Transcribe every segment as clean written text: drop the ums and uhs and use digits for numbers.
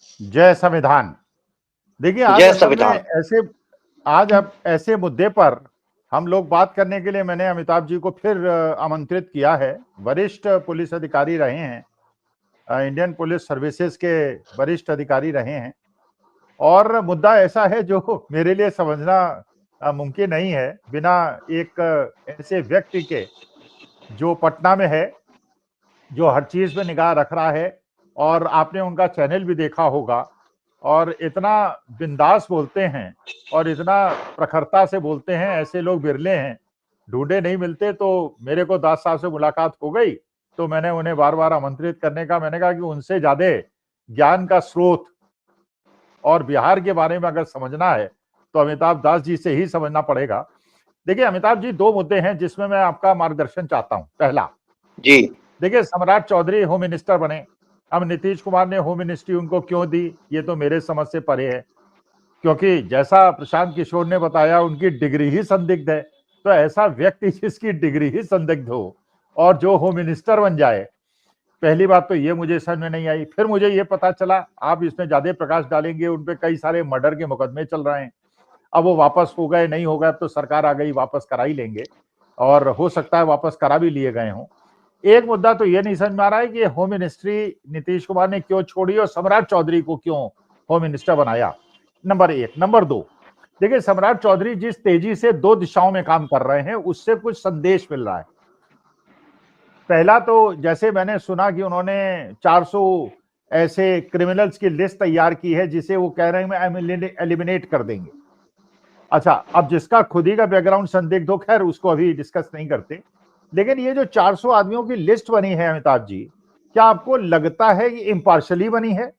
जय संविधान। देखिए आज जय असल में संविधान। आज अब ऐसे मुद्दे पर हम लोग बात करने के लिए मैंने अमिताभ जी को फिर आमंत्रित किया है। वरिष्ठ पुलिस अधिकारी रहे हैं, इंडियन पुलिस सर्विसेज के वरिष्ठ अधिकारी रहे हैं, और मुद्दा ऐसा है जो मेरे लिए समझना मुमकिन नहीं है बिना एक ऐसे व्यक्ति के जो पटना में है, जो हर चीज पे निगाह रख रहा है। और आपने उनका चैनल भी देखा होगा, और इतना बिंदास बोलते हैं और इतना प्रखरता से बोलते हैं, ऐसे लोग बिरले हैं, ढूंढे नहीं मिलते। तो मेरे को दास साहब से मुलाकात हो गई तो मैंने उन्हें बार बार आमंत्रित करने का, मैंने कहा कि उनसे ज्यादा ज्ञान का स्रोत और बिहार के बारे में अगर समझना है तो अमिताभ दास जी से ही समझना पड़ेगा। देखिए अमिताभ जी, दो मुद्दे हैं जिसमें मैं आपका मार्गदर्शन चाहता हूं। पहला, जी देखिए सम्राट चौधरी होम मिनिस्टर बने, अब नीतीश कुमार ने होम मिनिस्ट्री उनको क्यों दी, ये तो मेरे समझ से परे है, क्योंकि जैसा प्रशांत किशोर ने बताया उनकी डिग्री ही संदिग्ध है। तो ऐसा व्यक्ति जिसकी डिग्री ही संदिग्ध हो और जो होम मिनिस्टर बन जाए, पहली बात तो ये मुझे समझ में नहीं आई। फिर मुझे ये पता चला, आप इसमें ज्यादा प्रकाश डालेंगे, उनपे कई सारे मर्डर के मुकदमे चल रहे हैं। अब वो वापस हो गए नहीं हो गए, अब तो सरकार आ गई, वापस करा ही लेंगे, और हो सकता है वापस करा भी लिए गए हों। एक मुद्दा तो ये नहीं समझ में आ रहा है कि होम मिनिस्ट्री नीतीश कुमार ने क्यों छोड़ी और सम्राट चौधरी को क्यों होम मिनिस्टर बनाया, नंबर एक। नंबर दो, देखिए सम्राट चौधरी जिस तेजी से दो दिशाओं में काम कर रहे हैं उससे कुछ संदेश मिल रहा है। पहला तो जैसे मैंने सुना कि उन्होंने 400 ऐसे क्रिमिनल्स की लिस्ट तैयार की है जिसे वो कह रहे हैं हम एलिमिनेट कर देंगे। अच्छा, अब जिसका खुद ही का बैकग्राउंड संदिग्ध हो, खैर उसको अभी डिस्कस नहीं करते, लेकिन ये जो 400 आदमियों की लिस्ट बनी है अमिताभ जी, क्या आपको लगता है कि इम्पार्शली बनी है,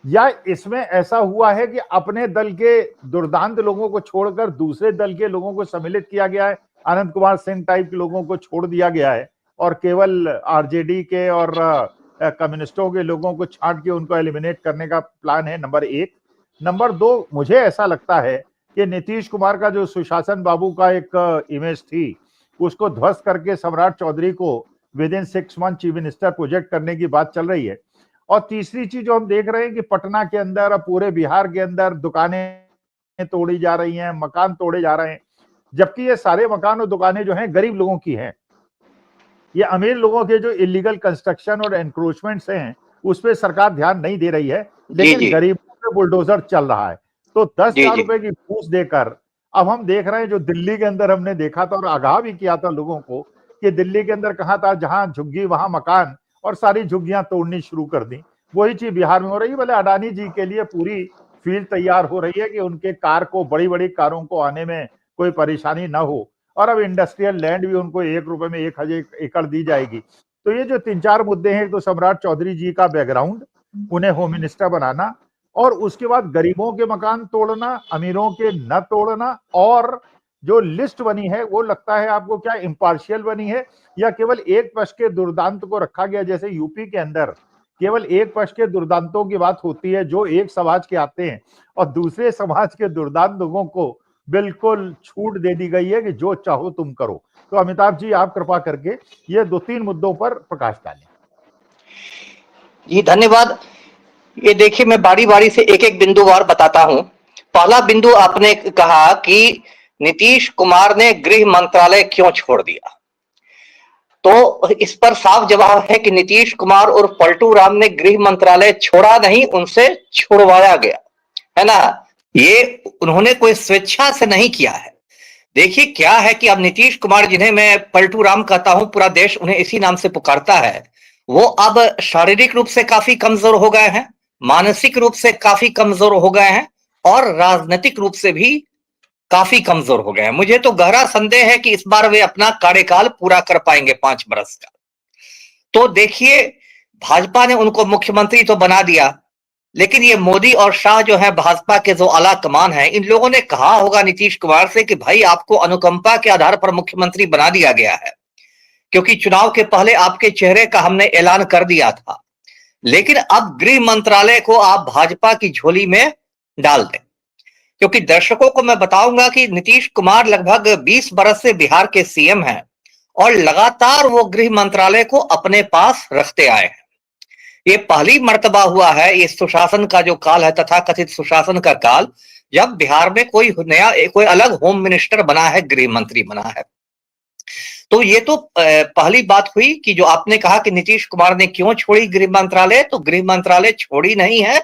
या इसमें ऐसा हुआ है कि अपने दल के दुर्दांत लोगों को छोड़कर दूसरे दल के लोगों को सम्मिलित किया गया है, अनंत कुमार सिंह टाइप के लोगों को छोड़ दिया गया है और केवल आरजेडी के और कम्युनिस्टों के लोगों को छांट के उनको एलिमिनेट करने का प्लान है, नंबर एक। नंबर दो, मुझे ऐसा लगता है कि नीतीश कुमार का जो सुशासन बाबू का एक इमेज थी उसको ध्वस्त करके सम्राट चौधरी को with in 6 month chief minister project करने की बात चल रही है। और तीसरी चीज जो हम देख रहे हैं कि पटना के अंदर और पूरे बिहार के अंदर दुकानें तोड़ी जा रही हैं, मकान तोड़े जा रहे हैं, जबकि ये सारे मकान और दुकानें जो हैं गरीब लोगों की हैं। ये अमीर लोगों के जो इलीगल कंस्ट्रक्शन और एनक्रोचमेंट्स हैं उस पर सरकार ध्यान नहीं दे रही है, लेकिन गरीबों पे बुलडोजर चल रहा है। तो 10,000 रुपए की घूस देकर अब हम देख रहे हैं, जो दिल्ली के अंदर हमने देखा था और आगाह भी किया था लोगों को कि दिल्ली के अंदर कहाँ था, जहां झुग्गी वहां मकान, और सारी झुग्गियां तोड़नी शुरू कर दी। वही चीज बिहार में हो रही है। भले अडानी जी के लिए पूरी फील्ड तैयार हो रही है कि उनके कार को, बड़ी बड़ी कारों को आने में कोई परेशानी ना हो, और अब इंडस्ट्रियल लैंड भी उनको 1 रुपए में 1,000 एकड़ दी जाएगी। तो ये जो 3-4 मुद्दे हैं, तो सम्राट चौधरी जी का बैकग्राउंड, उन्हें होम मिनिस्टर बनाना, और उसके बाद गरीबों के मकान तोड़ना, अमीरों के न तोड़ना, और जो लिस्ट बनी है वो लगता है आपको क्या इम्पार्शियल बनी है, या केवल एक पक्ष के दुर्दांत को रखा गया, जैसे यूपी के अंदर केवल एक पक्ष के दुर्दांतों की बात होती है जो एक समाज के आते हैं, और दूसरे समाज के दुर्दांत लोगों को बिल्कुल छूट दे दी गई है कि जो चाहो तुम करो। तो अमिताभ जी, आप कृपा करके ये 2-3 मुद्दों पर प्रकाश डालें। जी धन्यवाद। ये देखिए, मैं बारी बारी से एक एक बिंदुवार बताता हूं। पहला बिंदु, आपने कहा कि नीतीश कुमार ने गृह मंत्रालय क्यों छोड़ दिया, तो इस पर साफ जवाब है कि नीतीश कुमार और पलटू राम ने गृह मंत्रालय छोड़ा नहीं, उनसे छुड़वाया गया है ना। ये उन्होंने कोई स्वेच्छा से नहीं किया है। देखिए क्या है कि अब नीतीश कुमार, जिन्हें मैं पलटू राम कहता हूं, पूरा देश उन्हें इसी नाम से पुकारता है, वो अब शारीरिक रूप से काफी कमजोर हो गए हैं, मानसिक रूप से काफी कमजोर हो गए हैं, और राजनीतिक रूप से भी काफी कमजोर हो गए हैं। मुझे तो गहरा संदेह है कि इस बार वे अपना कार्यकाल पूरा कर पाएंगे 5 वर्ष का। तो देखिए, भाजपा ने उनको मुख्यमंत्री तो बना दिया, लेकिन ये मोदी और शाह जो है, भाजपा के जो आला कमान है, इन लोगों ने कहा होगा नीतीश कुमार से कि भाई आपको अनुकंपा के आधार पर मुख्यमंत्री बना दिया गया है, क्योंकि चुनाव के पहले आपके चेहरे का हमने ऐलान कर दिया था, लेकिन अब गृह मंत्रालय को आप भाजपा की झोली में डाल दें। क्योंकि दर्शकों को मैं बताऊंगा कि नीतीश कुमार लगभग 20 बरस से बिहार के सीएम हैं और लगातार वो गृह मंत्रालय को अपने पास रखते आए हैं। ये पहली मर्तबा हुआ है ये सुशासन का जो काल है, तथाकथित सुशासन का काल, जब बिहार में कोई नया कोई अलग होम मिनिस्टर बना है, गृह मंत्री बना है। तो ये तो पहली बात हुई कि जो आपने कहा कि नीतीश कुमार ने क्यों छोड़ी गृह मंत्रालय, तो गृह मंत्रालय छोड़ी नहीं है,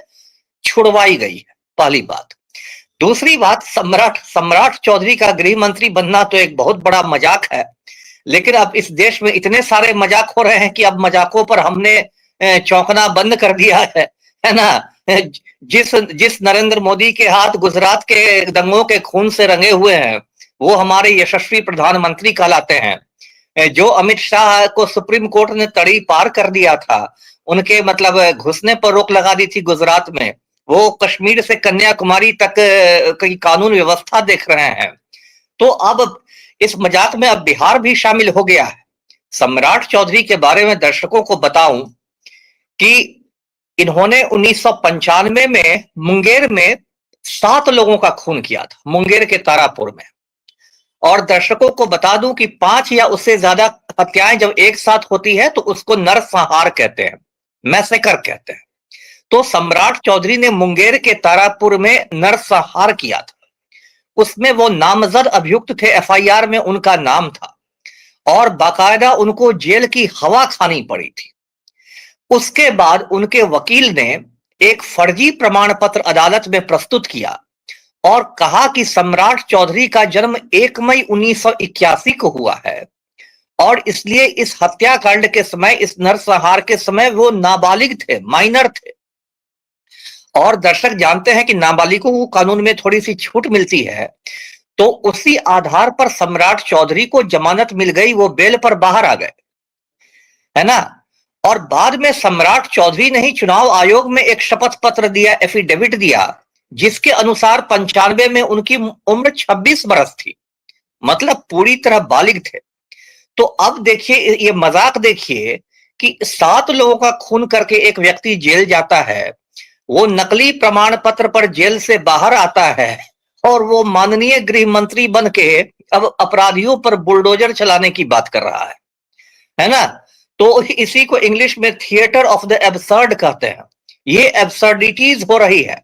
छुड़वाई गई है, पहली बात। दूसरी बात, सम्राट चौधरी का गृह मंत्री बनना तो एक बहुत बड़ा मजाक है, लेकिन अब इस देश में इतने सारे मजाक हो रहे हैं कि अब मजाकों पर हमने चौंकना बंद कर दिया है ना। जिस नरेंद्र मोदी के हाथ गुजरात के दंगों के खून से रंगे हुए हैं, वो हमारे यशस्वी प्रधानमंत्री कहलाते हैं। जो अमित शाह को सुप्रीम कोर्ट ने तड़ी पार कर दिया था, उनके मतलब घुसने पर रोक लगा दी थी गुजरात में, वो कश्मीर से कन्याकुमारी तक की कानून व्यवस्था देख रहे हैं। तो अब इस मजाक में अब बिहार भी शामिल हो गया है। सम्राट चौधरी के बारे में दर्शकों को बताऊं कि इन्होंने 1995 में मुंगेर में 7 लोगों का खून किया था, मुंगेर के तारापुर में। और दर्शकों को बता दूं कि 5 या उससे ज्यादा हत्याएं जब एक साथ होती है तो उसको नरसंहार कहते हैं, मैसेकर कहते हैं। तो सम्राट चौधरी ने मुंगेर के तारापुर में नरसंहार किया था। उसमें वो नामजद अभियुक्त थे, एफआईआर में उनका नाम था, और बाकायदा उनको जेल की हवा खानी पड़ी थी। उसके बाद उनके वकील ने एक फर्जी प्रमाण पत्र अदालत में प्रस्तुत किया और कहा कि सम्राट चौधरी का जन्म 1 मई 1981 को हुआ है और इसलिए इस हत्याकांड के समय, इस नरसंहार के समय वो नाबालिग थे, माइनर थे। और दर्शक जानते हैं कि नाबालिगों को कानून में थोड़ी सी छूट मिलती है, तो उसी आधार पर सम्राट चौधरी को जमानत मिल गई, वो बेल पर बाहर आ गए, है ना। और बाद में सम्राट चौधरी ने ही चुनाव आयोग में एक शपथ पत्र दिया, एफिडेविट दिया, जिसके अनुसार 95 में उनकी उम्र 26 बरस थी, मतलब पूरी तरह बालिग थे। तो अब देखिए, ये मजाक देखिए कि 7 लोगों का खून करके एक व्यक्ति जेल जाता है, वो नकली प्रमाण पत्र पर जेल से बाहर आता है और वो माननीय गृह मंत्री बन के अब अपराधियों पर बुलडोजर चलाने की बात कर रहा है ना। तो इसी को इंग्लिश में थिएटर ऑफ द एब्सर्ड कहते हैं। ये एब्सर्डिटीज हो रही है।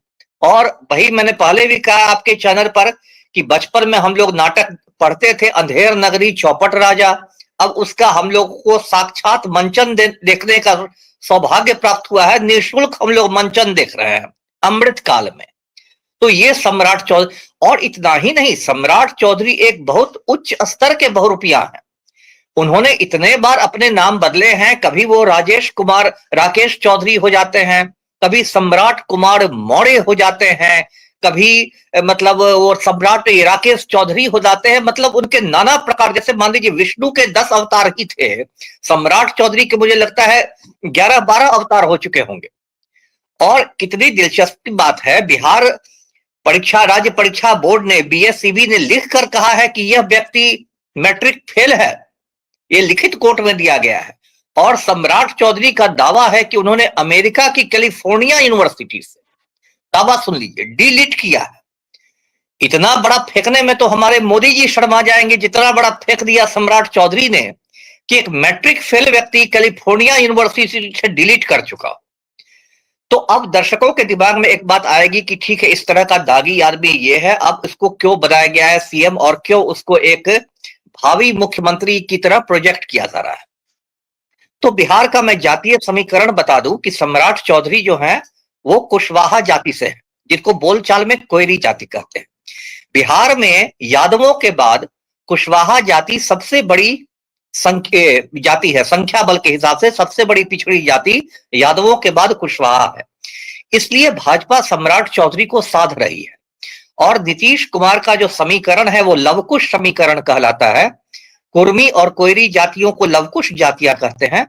और वही मैंने पहले भी कहा आपके चैनल पर कि बचपन में हम लोग नाटक पढ़ते थे, अंधेर नगरी चौपट राजा। अब उसका हम लोग को साक्षात मंचन देखने का सौभाग्य प्राप्त हुआ है, निःशुल्क हम लोग मंचन देख रहे हैं अमृत काल में। तो ये सम्राट चौधरी, और इतना ही नहीं, सम्राट चौधरी एक बहुत उच्च स्तर के बहुरूपिया हैं। उन्होंने इतने बार अपने नाम बदले हैं, कभी वो राकेश चौधरी हो जाते हैं, कभी सम्राट कुमार मौर्य हो जाते हैं, कभी मतलब वो सम्राट राकेश चौधरी हो जाते हैं। मतलब उनके नाना प्रकार, जैसे मान लीजिए विष्णु के 10 अवतार ही थे, सम्राट चौधरी के मुझे लगता है 11-12 अवतार हो चुके होंगे। और कितनी दिलचस्प बात है, बिहार राज्य परीक्षा बोर्ड ने, बीएसईबी ने लिख कर कहा है कि यह व्यक्ति मैट्रिक फेल है, ये लिखित कोर्ट में दिया गया है। और सम्राट चौधरी का दावा है कि उन्होंने अमेरिका की कैलिफोर्निया यूनिवर्सिटी से, दावा सुन लीजिए, डिलीट किया है। इतना बड़ा फेंकने में तो हमारे मोदी जी शर्मा जाएंगे, जितना बड़ा फेंक दिया सम्राट चौधरी ने कि एक मैट्रिक फेल व्यक्ति कैलिफोर्निया यूनिवर्सिटी से डिलीट कर चुका। तो अब दर्शकों के दिमाग में एक बात आएगी कि ठीक है, इस तरह का दागी आदमी ये है, अब इसको क्यों बनाया गया है सीएम और क्यों उसको एक भावी मुख्यमंत्री की तरह प्रोजेक्ट किया जा रहा है। तो बिहार का मैं जातीय समीकरण बता दूं कि सम्राट चौधरी जो है वो कुशवाहा जाति से है, जिसको बोलचाल में कोयरी जाति कहते हैं। बिहार में यादवों के बाद कुशवाहा जाति सबसे बड़ी जाति है, संख्या बल के हिसाब से सबसे बड़ी पिछड़ी जाति यादवों के बाद कुशवाहा है। इसलिए भाजपा सम्राट चौधरी को साध रही है। और नीतीश कुमार का जो समीकरण है वो लवकुश समीकरण कहलाता है। कुर्मी और कोयरी जातियों को लवकुश जातियां कहते हैं।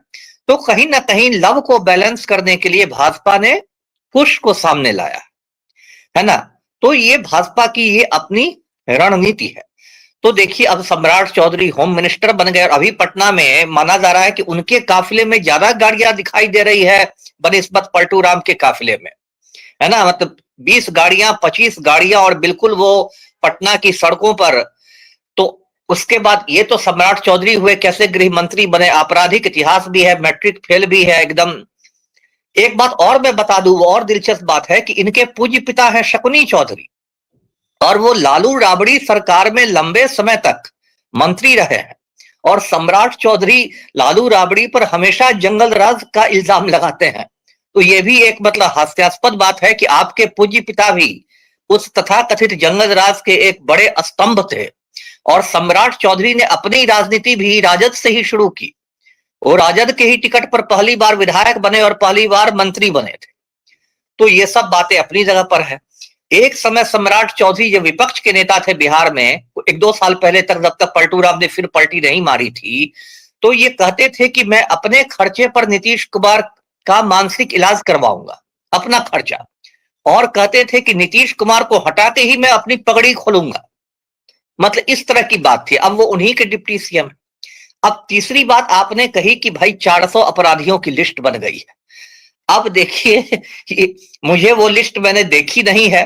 तो कहीं ना कहीं लव को बैलेंस करने के लिए भाजपा ने कुश को सामने लाया है ना। तो ये भाजपा की ये अपनी रणनीति है। तो देखिए, अब सम्राट चौधरी होम मिनिस्टर बन गए और अभी पटना में माना जा रहा है कि उनके काफिले में ज्यादा गाड़ियां दिखाई दे रही है बनिस्बत पलटू राम के काफिले में, है ना। मतलब 20 गाड़ियां, 25 गाड़ियां, और बिल्कुल वो पटना की सड़कों पर। तो उसके बाद ये तो सम्राट चौधरी हुए, कैसे गृह मंत्री बने, आपराधिक इतिहास भी है, मैट्रिक फेल भी है, एकदम एक बात और मैं बता दूं, वो और दिलचस्प बात है कि इनके पूज्य पिता है शकुनी चौधरी, और वो लालू राबड़ी सरकार में लंबे समय तक मंत्री रहे हैं, और सम्राट चौधरी लालू राबड़ी पर हमेशा जंगल राज का इल्जाम लगाते हैं। तो ये भी एक मतलब हास्यास्पद बात है कि आपके पूज्य पिता भी उस तथाकथित जंगल राज के एक बड़े स्तंभ थे, और सम्राट चौधरी ने अपनी राजनीति भी राजद से ही शुरू की। वो राजद के ही टिकट पर पहली बार विधायक बने और पहली बार मंत्री बने थे। तो ये सब बातें अपनी जगह पर है। एक समय सम्राट चौधरी जो विपक्ष के नेता थे बिहार में, 1-2 साल पहले तक, जब तक पलटू राम ने फिर पलटी नहीं मारी थी, तो ये कहते थे कि मैं अपने खर्चे पर नीतीश कुमार का मानसिक इलाज करवाऊंगा, अपना खर्चा, और कहते थे कि नीतीश कुमार को हटाते ही मैं अपनी पगड़ी खोलूंगा। मतलब इस तरह की बात थी। अब वो उन्हीं के डिप्टी सीएम। अब तीसरी बात आपने कही कि भाई 400 अपराधियों की लिस्ट बन गई है। अब देखिए, मुझे वो लिस्ट मैंने देखी नहीं है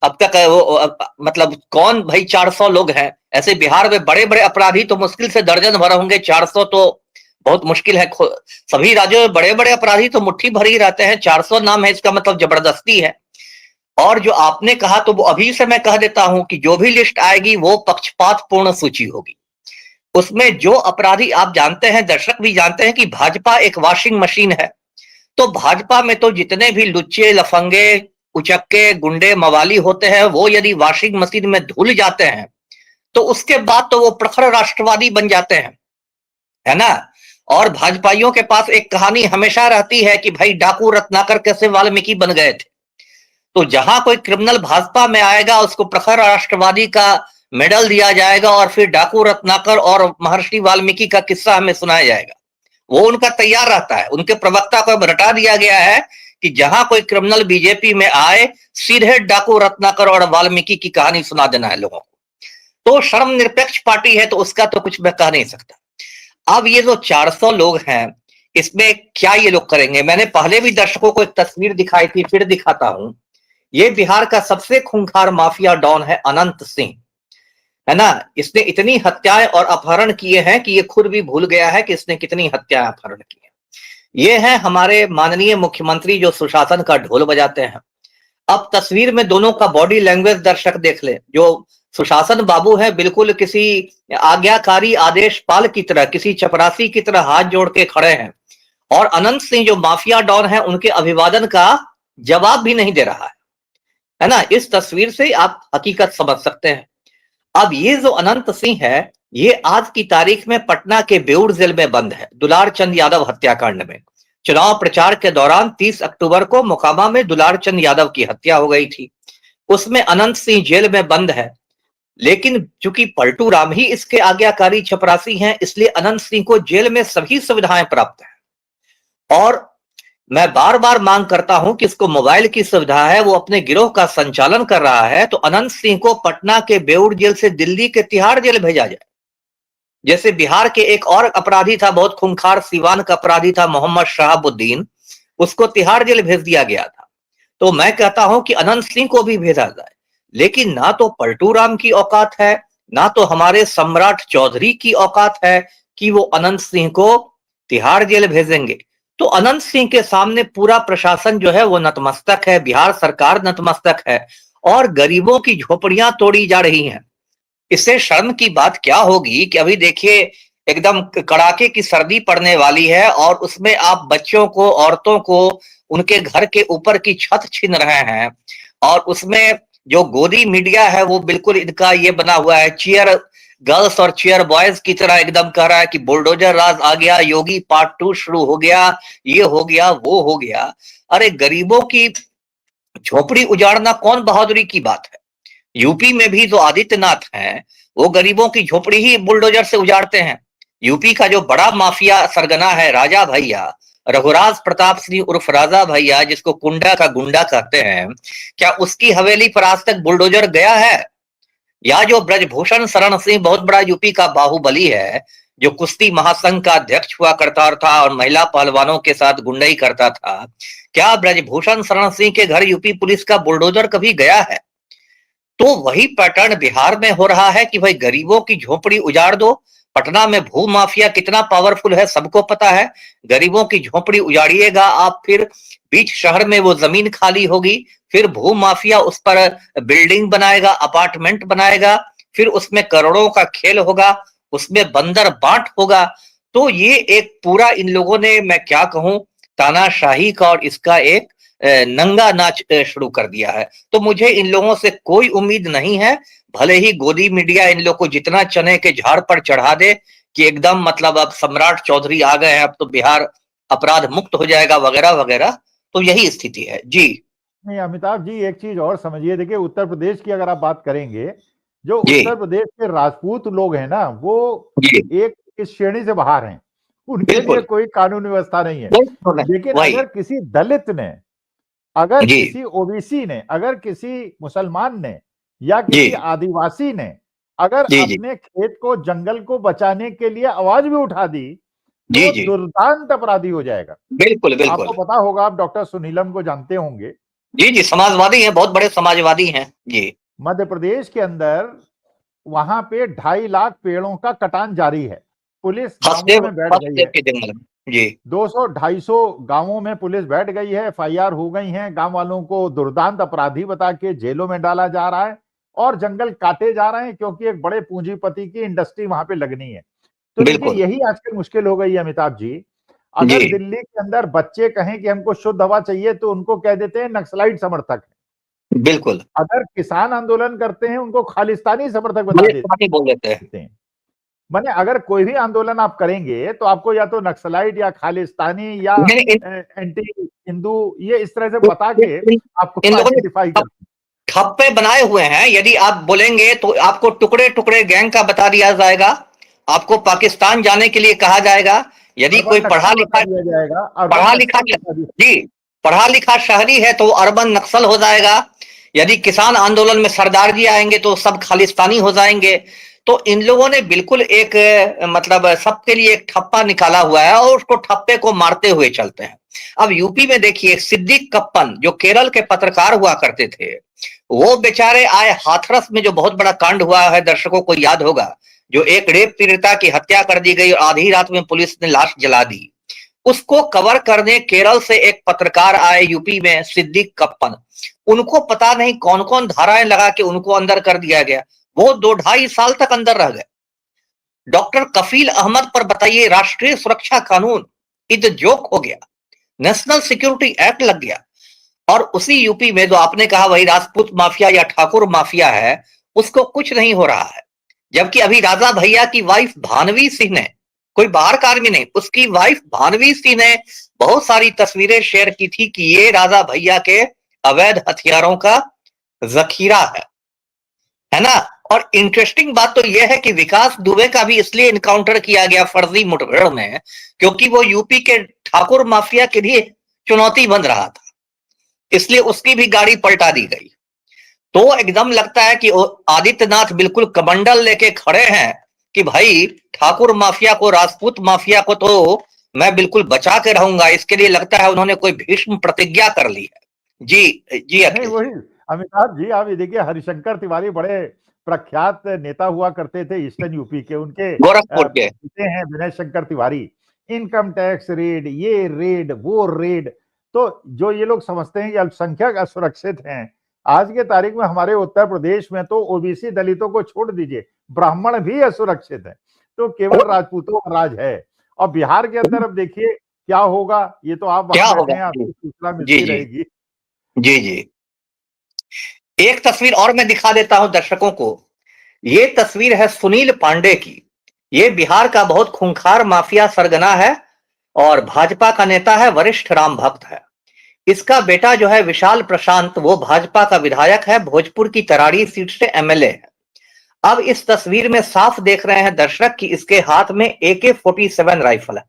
अब तक। वो मतलब कौन भाई 400 लोग हैं? ऐसे बिहार में बड़े बड़े अपराधी तो मुश्किल से दर्जन भर होंगे, 400 तो बहुत मुश्किल है। सभी राज्यों में बड़े बड़े अपराधी तो मुट्ठी भर ही रहते हैं, 400 नाम है, इसका मतलब जबरदस्ती है। और जो आपने कहा, तो वो अभी से मैं कह देता हूं कि जो भी लिस्ट आएगी वो पक्षपात पूर्ण सूची होगी। उसमें जो अपराधी, आप जानते हैं, दर्शक भी जानते हैं कि भाजपा एक वॉशिंग मशीन है। तो भाजपा में तो जितने भी लुच्चे, लफंगे, उचक्के, गुंडे, मवाली होते हैं, वो यदि वॉशिंग मशीन में धुल जाते हैं तो उसके बाद तो वो प्रखर राष्ट्रवादी बन जाते हैं, है ना। और भाजपाइयों के पास एक कहानी हमेशा रहती है कि भाई डाकू रत्नाकर कैसे वाल्मीकि बन गए थे। तो जहां कोई क्रिमिनल भाजपा में आएगा उसको प्रखर राष्ट्रवादी का मेडल दिया जाएगा, और फिर डाकू रत्नाकर और महर्षि वाल्मीकि का किस्सा हमें सुनाया जाएगा। वो उनका तैयार रहता है। उनके प्रवक्ता को अब रटा दिया गया है कि जहां कोई क्रिमिनल बीजेपी में आए, सीधे डाकू रत्नाकर और वाल्मीकि की कहानी सुना देना है लोगों को। तो शर्म निरपेक्ष पार्टी है, तो उसका तो कुछ मैं कह नहीं सकता। अब ये जो 400 लोग हैं, इसमें क्या ये लोग करेंगे? मैंने पहले भी दर्शकों को एक तस्वीर दिखाई थी, फिर दिखाता हूं। ये बिहार का सबसे खूंखार माफिया डॉन है अनंत सिंह, है ना। इसने इतनी हत्याएं और अपहरण किए हैं कि ये खुद भी भूल गया है कि इसने कितनी हत्याएं अपहरण की हैं। ये है हमारे माननीय मुख्यमंत्री जो सुशासन का ढोल बजाते हैं। अब तस्वीर में दोनों का बॉडी लैंग्वेज दर्शक देख ले। जो सुशासन बाबू है, बिल्कुल किसी आज्ञाकारी आदेश पाल की तरह, किसी चपरासी की तरह हाथ जोड़ के खड़े हैं, और अनंत सिंह जो माफिया डॉन है, उनके अभिवादन का जवाब भी नहीं दे रहा है ना। इस तस्वीर से आप हकीकत समझ सकते हैं। अब ये जो अनंत सिंह है, ये आज की तारीख में पटना के बेउर जेल में बंद है, दुलार चंद यादव हत्याकांड में। चुनाव प्रचार के दौरान 30 अक्टूबर को मोकामा में दुलार चंद यादव की हत्या हो गई थी। उसमें अनंत सिंह जेल में बंद है, लेकिन चूंकि पलटू राम ही इसके आज्ञाकारी चपरासी हैं, इसलिए अनंत सिंह को जेल में सभी सुविधाएं प्राप्त है। और मैं बार बार मांग करता हूं कि इसको मोबाइल की सुविधा है, वो अपने गिरोह का संचालन कर रहा है, तो अनंत सिंह को पटना के बेउर जेल से दिल्ली के तिहाड़ जेल भेजा जाए। जैसे बिहार के एक और अपराधी था, बहुत खूंखार सीवान का अपराधी था, मोहम्मद शहाबुद्दीन, उसको तिहाड़ जेल भेज दिया गया था। तो मैं कहता हूं कि अनंत सिंह को भी भेजा जाए। लेकिन ना तो पलटू राम की औकात है, ना तो हमारे सम्राट चौधरी की औकात है कि वो अनंत सिंह को तिहाड़ जेल भेजेंगे। तो अनंत सिंह के सामने पूरा प्रशासन जो है वो नतमस्तक है, बिहार सरकार नतमस्तक है, और गरीबों की झोपड़ियां तोड़ी जा रही हैं। इससे शर्म की बात क्या होगी कि अभी देखिए, एकदम कड़ाके की सर्दी पड़ने वाली है, और उसमें आप बच्चों को, औरतों को उनके घर के ऊपर की छत छीन रहे हैं। और उसमें जो गोदी मीडिया है वो बिल्कुल इनका ये बना हुआ है, चीयर गर्ल्स और चीयर बॉयज की तरह, एकदम कह रहा है कि बुलडोजर राज आ गया, योगी पार्ट 2 शुरू हो गया, ये हो गया, वो हो गया। अरे गरीबों की झोपड़ी उजाड़ना कौन बहादुरी की बात है? यूपी में भी जो आदित्यनाथ हैं, वो गरीबों की झोपड़ी ही बुलडोजर से उजाड़ते हैं। यूपी का जो बड़ा माफिया सरगना है, राजा भैया, रघुराज प्रताप सिंह उर्फ राजा भैया, जिसको कुंडा का गुंडा कहते हैं, क्या उसकी हवेली पर आज तक बुलडोजर गया है? या जो ब्रजभूषण शरण सिंह बहुत बड़ा यूपी का बाहुबली है, जो कुश्ती महासंघ का अध्यक्ष हुआ करता था और महिला पहलवानों के साथ गुंडाई करता था, क्या ब्रजभूषण शरण सिंह के घर यूपी पुलिस का बुलडोजर कभी गया है? तो वही पैटर्न बिहार में हो रहा है कि भाई गरीबों की झोपड़ी उजाड़ दो। पटना में भू माफिया कितना पावरफुल है सबको पता है। गरीबों की झोपड़ी उजाड़िएगा आप, फिर बीच शहर में वो जमीन खाली होगी, फिर भू माफिया उस पर बिल्डिंग बनाएगा, अपार्टमेंट बनाएगा, फिर उसमें करोड़ों का खेल होगा, उसमें बंदर बांट होगा। तो ये एक पूरा इन लोगों ने, मैं क्या कहूं, तानाशाही का और इसका एक नंगा नाच शुरू कर दिया है। तो मुझे इन लोगों से कोई उम्मीद नहीं है, भले ही गोदी मीडिया इन लोग को जितना चने के झाड़ पर चढ़ा दे कि एकदम मतलब अब सम्राट चौधरी आ गए हैं, अब तो बिहार अपराध मुक्त हो जाएगा वगैरह वगैरह, तो यही स्थिति है जी। नहीं अमिताभ जी, एक चीज और समझिए, देखिए उत्तर प्रदेश की अगर आप बात करेंगे, जो जी उत्तर प्रदेश के राजपूत लोग हैं ना, वो जी एक इस श्रेणी से बाहर हैं, उनके लिए बिल्कुल कोई कानून व्यवस्था नहीं है। बिल्कुल लेकिन वही। अगर किसी दलित ने, अगर जी किसी ओबीसी ने, अगर किसी मुसलमान ने या जी किसी आदिवासी ने अगर जी जी अपने खेत को, जंगल को बचाने के लिए आवाज भी उठा दी, तो जी वो जी दुर्दांत अपराधी हो जाएगा। बिल्कुल आपको बिल्कुल। पता होगा, आप डॉक्टर सुनीलम को जानते होंगे। जी जी समाजवादी हैं, बहुत बड़े समाजवादी हैं जी। मध्य प्रदेश के अंदर वहां पे 2.5 लाख पेड़ों का कटान जारी है। पुलिस गांवों हसदेव में बैठ गई हसदेव है। के जंगल में जी 200-250 गांवों में पुलिस बैठ गई है, एफआईआर हो गई हैं, गांव वालों को दुर्दांत अपराधी बता के जेलों में डाला जा रहा है और जंगल काटे जा रहे हैं, क्योंकि एक बड़े पूंजीपति की इंडस्ट्री वहां पे लगनी है। तो देखिए, बिल्कुल यही आजकल मुश्किल हो गई है अमिताभ जी। जी अगर दिल्ली के अंदर बच्चे कहें कि हमको शुद्ध हवा चाहिए, तो उनको कह देते हैं नक्सलाइट समर्थक है। बिल्कुल। अगर किसान आंदोलन करते हैं, उनको खालिस्तानी समर्थक बता बड़े देते पार्टी बोल देते हैं हैं। माने अगर कोई भी आंदोलन आप करेंगे, तो आपको या तो नक्सलाइट या खालिस्तानी या नहीं, एंटी हिंदू, ये इस तरह से बता के इन, आपको इन लोगों ने आइडेंटिफाई करते ठप्पे बनाए हुए हैं। यदि आप बोलेंगे तो आपको टुकड़े टुकड़े गैंग का बता दिया जाएगा, आपको पाकिस्तान जाने के लिए कहा जाएगा। हैं। यदि कोई अर्बन नक्सल बता दिया जाएगा, अर्बन पढ़ा लिखा नक्सल बता दिया। जी पढ़ा लिखा शहरी है तो अर्बन नक्सल हो जाएगा। यदि किसान आंदोलन में सरदार जी आएंगे तो सब खालिस्तानी हो जाएंगे। तो इन लोगों ने बिल्कुल एक मतलब सबके लिए एक ठप्पा निकाला हुआ है और उसको ठप्पे को मारते हुए चलते हैं। अब यूपी में देखिए, सिद्दीक कप्पन जो केरल के पत्रकार हुआ करते थे, वो बेचारे आए हाथरस में जो बहुत बड़ा कांड हुआ है, दर्शकों को याद होगा, जो एक रेप पीड़िता की हत्या कर दी गई और आधी रात में पुलिस ने लाश जला दी। उसको कवर करने केरल से एक पत्रकार आए यूपी में, सिद्दीक कप्पन। उनको पता नहीं कौन कौन धाराएं लगा के उनको अंदर कर दिया गया। वो 2-2.5 साल तक अंदर रह गए। डॉक्टर कफील अहमद पर बताइए, राष्ट्रीय सुरक्षा कानून इद जोक हो गया, नेशनल सिक्योरिटी एक्ट लग गया। और उसी यूपी में जो आपने कहा वही राजपूत माफिया या ठाकुर माफिया है, उसको कुछ नहीं हो रहा है। जबकि अभी राजा भैया की वाइफ भानवी सिंह ने, कोई बाहर का आदमी नहीं, उसकी वाइफ भानवी सिंह ने बहुत सारी तस्वीरें शेयर की थी कि ये राजा भैया के अवैध हथियारों का जखीरा है ना। और इंटरेस्टिंग बात तो यह है कि विकास दुबे का भी इसलिए इनकाउंटर किया गया फर्जी मुठभेड़ में, क्योंकि वो यूपी के ठाकुर माफिया के लिए चुनौती बन रहा था, इसलिए उसकी भी गाड़ी पलटा दी गई। तो एकदम लगता है कि आदित्यनाथ बिल्कुल कमंडल लेके खड़े हैं कि भाई ठाकुर माफिया को, राजपूत माफिया को तो मैं बिल्कुल बचा के रहूंगा। इसके लिए लगता है उन्होंने कोई भीष्म प्रतिज्ञा कर ली है। जी जी नहीं, अखिल वही अमिताभ जी, आप ये देखिए, हरिशंकर तिवारी बड़े प्रख्यात नेता हुआ करते थे ईस्टर्न यूपी के। उनके गोरखपुर के। बेटे हैं Vinay Shankar Tiwari. Income tax raid, ये रेड, वो रेड। तो जो ये लोग समझते हैं कि अल्पसंख्यक असुरक्षित हैं, आज के तारीख में हमारे उत्तर प्रदेश में तो ओबीसी दलितों को छोड़ दीजिए, ब्राह्मण भी असुरक्षित है। तो केवल राजपूतों का राज है। और बिहार के अंदर अब देखिए क्या होगा, ये तो आप क्या वहां बैठे होगा हैं, जी आपको सूचना जी मिलती जी रहेगी। जी जी। एक तस्वीर और मैं दिखा देता हूं दर्शकों को। ये तस्वीर है सुनील पांडे की। ये बिहार का बहुत खूंखार माफिया सरगना है और भाजपा का नेता है, वरिष्ठ राम भक्त है। इसका बेटा जो है विशाल प्रशांत, वो भाजपा का विधायक है, भोजपुर की तराड़ी सीट से एमएलए है। अब इस तस्वीर में साफ देख रहे हैं दर्शक कि इसके हाथ में AK-47 राइफल है,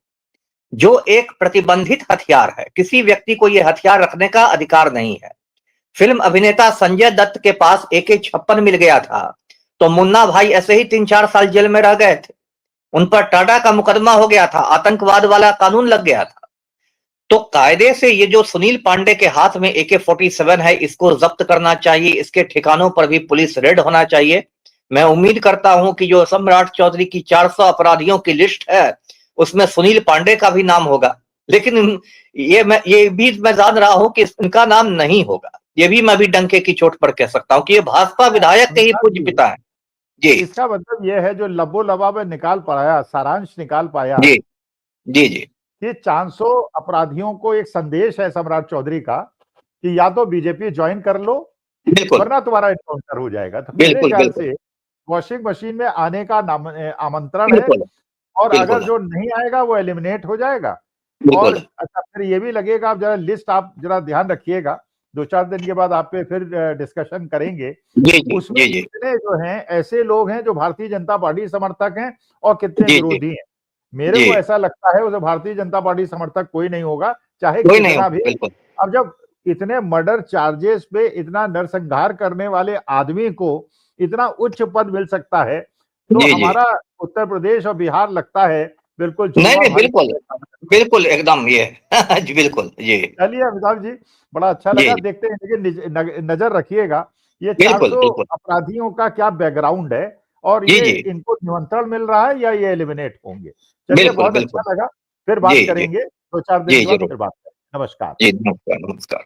जो एक प्रतिबंधित हथियार है। किसी व्यक्ति को यह हथियार रखने का अधिकार नहीं है। फिल्म अभिनेता संजय दत्त के पास AK-56 मिल गया था, तो मुन्ना भाई ऐसे ही 3-4 साल जेल में रह गए थे। उन पर टाटा का मुकदमा हो गया था, आतंकवाद वाला कानून लग गया था। तो कायदे से ये जो सुनील पांडे के हाथ में AK-47 है, इसको जब्त करना चाहिए। इसके ठिकानों पर भी पुलिस रेड होना चाहिए। मैं उम्मीद करता हूं कि जो सम्राट चौधरी की 400 अपराधियों की लिस्ट है, उसमें सुनील पांडे का भी नाम होगा। लेकिन ये भी मैं जान रहा हूं कि इनका नाम नहीं होगा। ये भी मैं भी डंके की चोट पर कह सकता हूं कि ये भाजपा विधायक के ही पूज्य पिता है। जी इसका मतलब ये है जो लबो लबा में निकाल पाया, सारांश निकाल पाया जी जी जी कि 400 अपराधियों को एक संदेश है सम्राट चौधरी का कि या तो बीजेपी ज्वाइन कर लो बिल्कुल वरना तुम्हारा एनकाउंटर हो जाएगा। तो मेरे बिल्कुल ख्याल बिल्कुल से वॉशिंग मशीन में आने का आमंत्रण है बिल्कुल और अगर बिल्कुल जो नहीं आएगा वो एलिमिनेट हो जाएगा। और बिल्कुल अच्छा फिर ये भी लगेगा, आप जरा लिस्ट आप जरा ध्यान रखिएगा, 2-4 दिन के बाद आप पे फिर डिस्कशन करेंगे। जी जी उसमें जी जी कितने जो हैं ऐसे लोग हैं जो भारतीय जनता पार्टी समर्थक हैं और कितने जी जी विरोधी हैं। मेरे जी को ऐसा लगता है उसे भारतीय जनता पार्टी समर्थक कोई नहीं होगा, चाहे कोई नहीं कितना होगा भी। बिल्कुल अब जब इतने मर्डर चार्जेस पे इतना नरसंहार करने वाले आदमी को इतना उच्च पद मिल सकता है, तो जी जी हमारा उत्तर प्रदेश और बिहार लगता है बिल्कुल नहीं जुड़वा नहीं भाई। बिल्कुल बिल्कुल एकदम ये जी बिल्कुल जी चलिए अमिताभ जी, बड़ा अच्छा जी लगा। जी देखते हैं, लेकिन नजर रखिएगा ये बिल्कुल 400 बिल्कुल अपराधियों का क्या बैकग्राउंड है और जी ये जी इनको निमंत्रण मिल रहा है या ये एलिमिनेट होंगे। चलिए बिल्कुल बहुत बिल्कुल अच्छा लगा, फिर जी बात जी करेंगे, 2-4 दिन जी के बाद जरूर फिर बात करेंगे। नमस्कार। जी नमस्कार नमस्कार